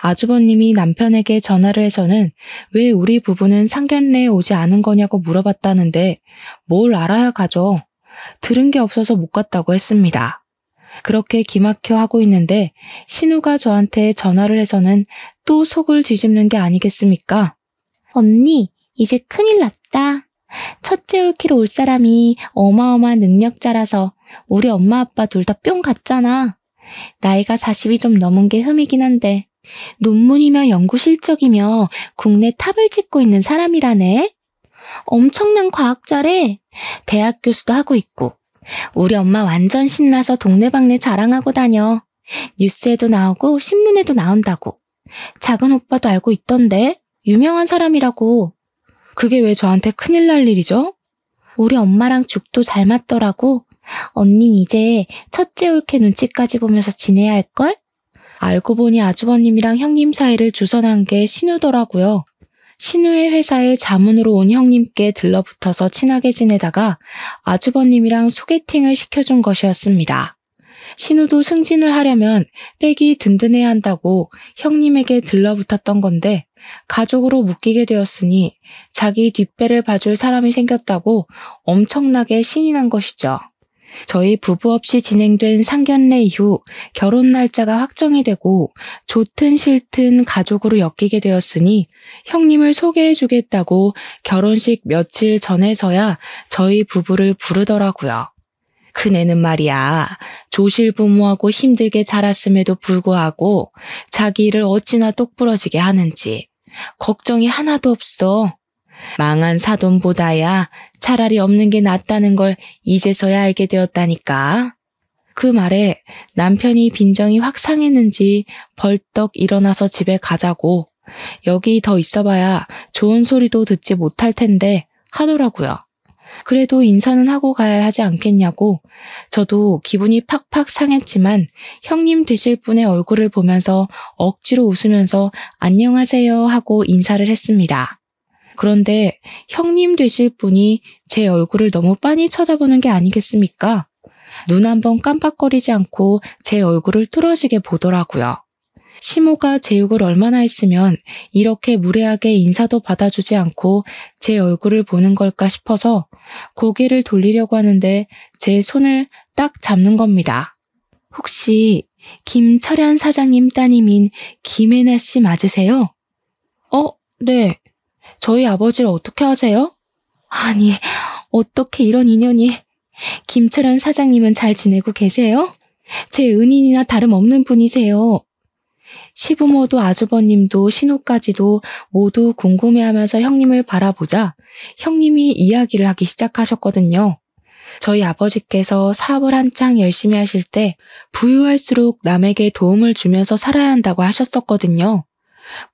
아주버님이 남편에게 전화를 해서는 왜 우리 부부는 상견례에 오지 않은 거냐고 물어봤다는데 뭘 알아야 가죠. 들은 게 없어서 못 갔다고 했습니다. 그렇게 기막혀 하고 있는데 신우가 저한테 전화를 해서는 또 속을 뒤집는 게 아니겠습니까? 언니, 이제 큰일 났다. 첫째 올키로 올 사람이 어마어마한 능력자라서 우리 엄마 아빠 둘 다 뿅 갔잖아. 나이가 40이 좀 넘은 게 흠이긴 한데 논문이며 연구 실적이며 국내 탑을 찍고 있는 사람이라네. 엄청난 과학자래. 대학 교수도 하고 있고. 우리 엄마 완전 신나서 동네방네 자랑하고 다녀. 뉴스에도 나오고 신문에도 나온다고. 작은 오빠도 알고 있던데. 유명한 사람이라고. 그게 왜 저한테 큰일 날 일이죠? 우리 엄마랑 죽도 잘 맞더라고. 언닌 이제 첫째 올케 눈치까지 보면서 지내야 할걸? 알고 보니 아주버님이랑 형님 사이를 주선한 게 신우더라고요. 신우의 회사에 자문으로 온 형님께 들러붙어서 친하게 지내다가 아주버님이랑 소개팅을 시켜준 것이었습니다. 신우도 승진을 하려면 백이 든든해야 한다고 형님에게 들러붙었던 건데 가족으로 묶이게 되었으니 자기 뒷배를 봐줄 사람이 생겼다고 엄청나게 신이 난 것이죠. 저희 부부 없이 진행된 상견례 이후 결혼 날짜가 확정이 되고 좋든 싫든 가족으로 엮이게 되었으니 형님을 소개해주겠다고 결혼식 며칠 전에서야 저희 부부를 부르더라고요. 큰애는 말이야, 조실부모하고 힘들게 자랐음에도 불구하고 자기 일을 어찌나 똑부러지게 하는지 걱정이 하나도 없어. 망한 사돈보다야 차라리 없는 게 낫다는 걸 이제서야 알게 되었다니까. 그 말에 남편이 빈정이 확 상했는지 벌떡 일어나서 집에 가자고, 여기 더 있어봐야 좋은 소리도 듣지 못할 텐데 하더라고요. 그래도 인사는 하고 가야 하지 않겠냐고 저도 기분이 팍팍 상했지만 형님 되실 분의 얼굴을 보면서 억지로 웃으면서 안녕하세요 하고 인사를 했습니다. 그런데 형님 되실 분이 제 얼굴을 너무 빤히 쳐다보는 게 아니겠습니까? 눈 한 번 깜빡거리지 않고 제 얼굴을 뚫어지게 보더라고요. 시모가 제 욕을 얼마나 했으면 이렇게 무례하게 인사도 받아주지 않고 제 얼굴을 보는 걸까 싶어서 고개를 돌리려고 하는데 제 손을 딱 잡는 겁니다. 혹시 김철현 사장님 따님인 김혜나 씨 맞으세요? 네. 저희 아버지를 어떻게 아세요? 아니, 어떻게 이런 인연이. 김철현 사장님은 잘 지내고 계세요? 제 은인이나 다름없는 분이세요. 시부모도 아주버님도 신우까지도 모두 궁금해하면서 형님을 바라보자 형님이 이야기를 하기 시작하셨거든요. 저희 아버지께서 사업을 한창 열심히 하실 때 부유할수록 남에게 도움을 주면서 살아야 한다고 하셨었거든요.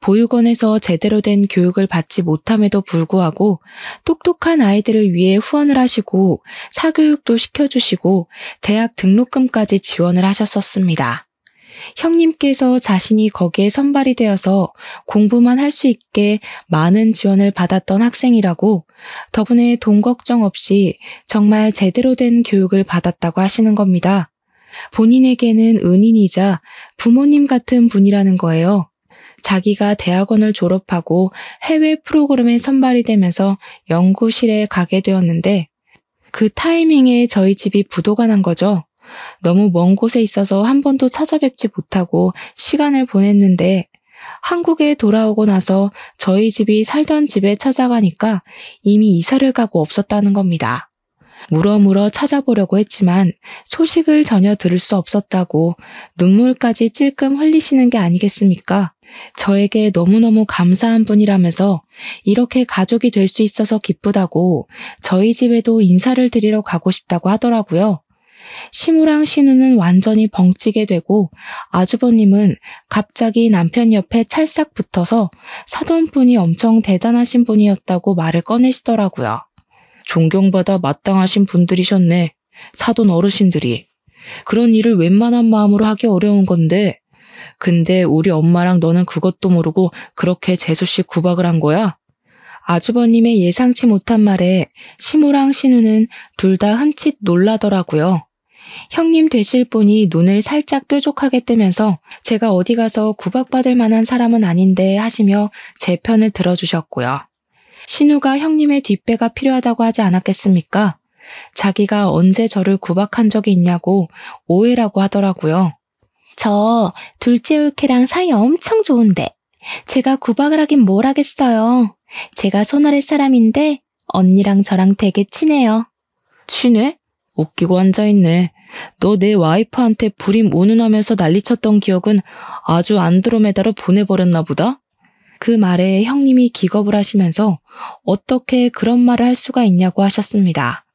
보육원에서 제대로 된 교육을 받지 못함에도 불구하고 똑똑한 아이들을 위해 후원을 하시고 사교육도 시켜주시고 대학 등록금까지 지원을 하셨었습니다. 형님께서 자신이 거기에 선발이 되어서 공부만 할 수 있게 많은 지원을 받았던 학생이라고 덕분에 돈 걱정 없이 정말 제대로 된 교육을 받았다고 하시는 겁니다. 본인에게는 은인이자 부모님 같은 분이라는 거예요. 자기가 대학원을 졸업하고 해외 프로그램에 선발이 되면서 연구실에 가게 되었는데 그 타이밍에 저희 집이 부도가 난 거죠. 너무 먼 곳에 있어서 한 번도 찾아뵙지 못하고 시간을 보냈는데 한국에 돌아오고 나서 저희 집이 살던 집에 찾아가니까 이미 이사를 가고 없었다는 겁니다. 물어물어 찾아보려고 했지만 소식을 전혀 들을 수 없었다고 눈물까지 찔끔 흘리시는 게 아니겠습니까? 저에게 너무너무 감사한 분이라면서 이렇게 가족이 될 수 있어서 기쁘다고 저희 집에도 인사를 드리러 가고 싶다고 하더라고요. 시무랑 신우는 완전히 벙찌게 되고 아주버님은 갑자기 남편 옆에 찰싹 붙어서 사돈분이 엄청 대단하신 분이었다고 말을 꺼내시더라고요. 존경받아 마땅하신 분들이셨네. 사돈 어르신들이. 그런 일을 웬만한 마음으로 하기 어려운 건데 근데 우리 엄마랑 너는 그것도 모르고 그렇게 재수씨 구박을 한 거야? 아주버님의 예상치 못한 말에 시무랑 신우는 둘 다 흠칫 놀라더라고요. 형님 되실 분이 눈을 살짝 뾰족하게 뜨면서 제가 어디 가서 구박받을 만한 사람은 아닌데 하시며 제 편을 들어주셨고요. 신우가 형님의 뒷배가 필요하다고 하지 않았겠습니까? 자기가 언제 저를 구박한 적이 있냐고 오해라고 하더라고요. 저 둘째 올케랑 사이 엄청 좋은데 제가 구박을 하긴 뭘 하겠어요. 제가 손아래 사람인데 언니랑 저랑 되게 친해요. 친해? 웃기고 앉아있네. 너 내 와이프한테 불임 운운하면서 난리쳤던 기억은 아주 안드로메다로 보내버렸나 보다? 그 말에 형님이 기겁을 하시면서 어떻게 그런 말을 할 수가 있냐고 하셨습니다.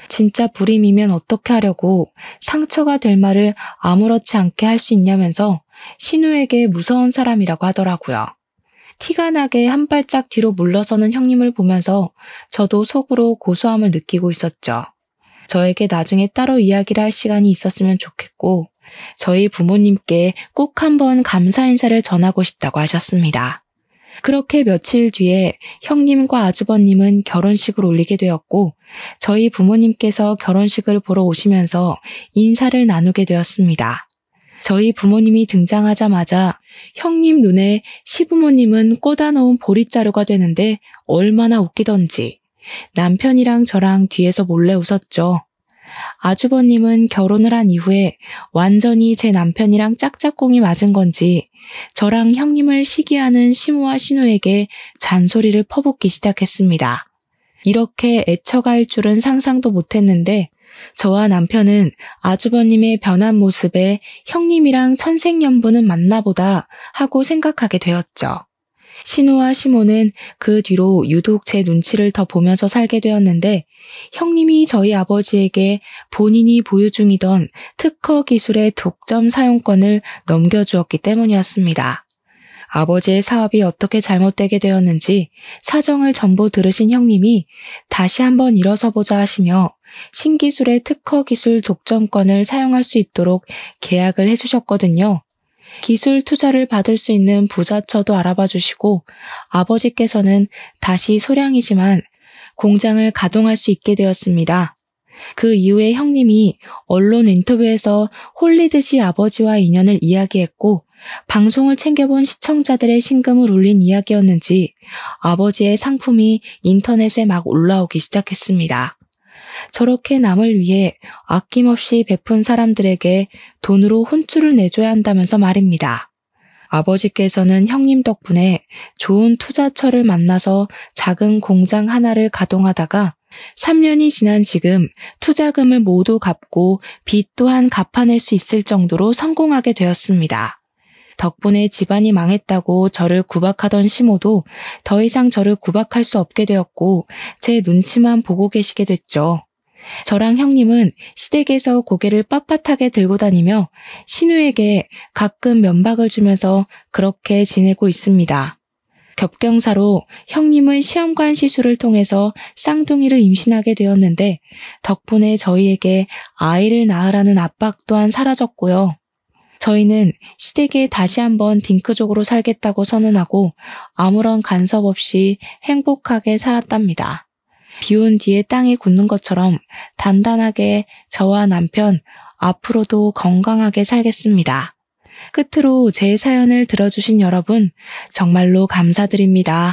진짜 불임이면 어떻게 하려고 상처가 될 말을 아무렇지 않게 할 수 있냐면서 신우에게 무서운 사람이라고 하더라고요. 티가 나게 한 발짝 뒤로 물러서는 형님을 보면서 저도 속으로 고소함을 느끼고 있었죠. 저에게 나중에 따로 이야기를 할 시간이 있었으면 좋겠고 저희 부모님께 꼭 한번 감사 인사를 전하고 싶다고 하셨습니다. 그렇게 며칠 뒤에 형님과 아주버님은 결혼식을 올리게 되었고 저희 부모님께서 결혼식을 보러 오시면서 인사를 나누게 되었습니다. 저희 부모님이 등장하자마자 형님 눈에 시부모님은 꽂아놓은 보릿자루가 되는데 얼마나 웃기던지 남편이랑 저랑 뒤에서 몰래 웃었죠. 아주버님은 결혼을 한 이후에 완전히 제 남편이랑 짝짝꿍이 맞은 건지 저랑 형님을 시기하는 시무와 신우에게 잔소리를 퍼붓기 시작했습니다. 이렇게 애처갈 줄은 상상도 못했는데 저와 남편은 아주버님의 변한 모습에 형님이랑 천생연분은 맞나보다 하고 생각하게 되었죠. 신우와 시모는 그 뒤로 유독 제 눈치를 더 보면서 살게 되었는데 형님이 저희 아버지에게 본인이 보유 중이던 특허 기술의 독점 사용권을 넘겨주었기 때문이었습니다. 아버지의 사업이 어떻게 잘못되게 되었는지 사정을 전부 들으신 형님이 다시 한번 일어서보자 하시며 신기술의 특허 기술 독점권을 사용할 수 있도록 계약을 해주셨거든요. 기술 투자를 받을 수 있는 부자처도 알아봐 주시고 아버지께서는 다시 소량이지만 공장을 가동할 수 있게 되었습니다. 그 이후에 형님이 언론 인터뷰에서 홀리듯이 아버지와 인연을 이야기했고 방송을 챙겨본 시청자들의 심금을 울린 이야기였는지 아버지의 상품이 인터넷에 막 올라오기 시작했습니다. 저렇게 남을 위해 아낌없이 베푼 사람들에게 돈으로 혼쭐을 내줘야 한다면서 말입니다. 아버지께서는 형님 덕분에 좋은 투자처를 만나서 작은 공장 하나를 가동하다가 3년이 지난 지금 투자금을 모두 갚고 빚 또한 갚아낼 수 있을 정도로 성공하게 되었습니다. 덕분에 집안이 망했다고 저를 구박하던 시모도 더 이상 저를 구박할 수 없게 되었고 제 눈치만 보고 계시게 됐죠. 저랑 형님은 시댁에서 고개를 빳빳하게 들고 다니며 신우에게 가끔 면박을 주면서 그렇게 지내고 있습니다. 겹경사로 형님은 시험관 시술을 통해서 쌍둥이를 임신하게 되었는데 덕분에 저희에게 아이를 낳으라는 압박 또한 사라졌고요. 저희는 시댁에 다시 한번 딩크족으로 살겠다고 선언하고 아무런 간섭 없이 행복하게 살았답니다. 비온 뒤에 땅이 굳는 것처럼 단단하게 저와 남편, 앞으로도 건강하게 살겠습니다. 끝으로 제 사연을 들어주신 여러분, 정말로 감사드립니다.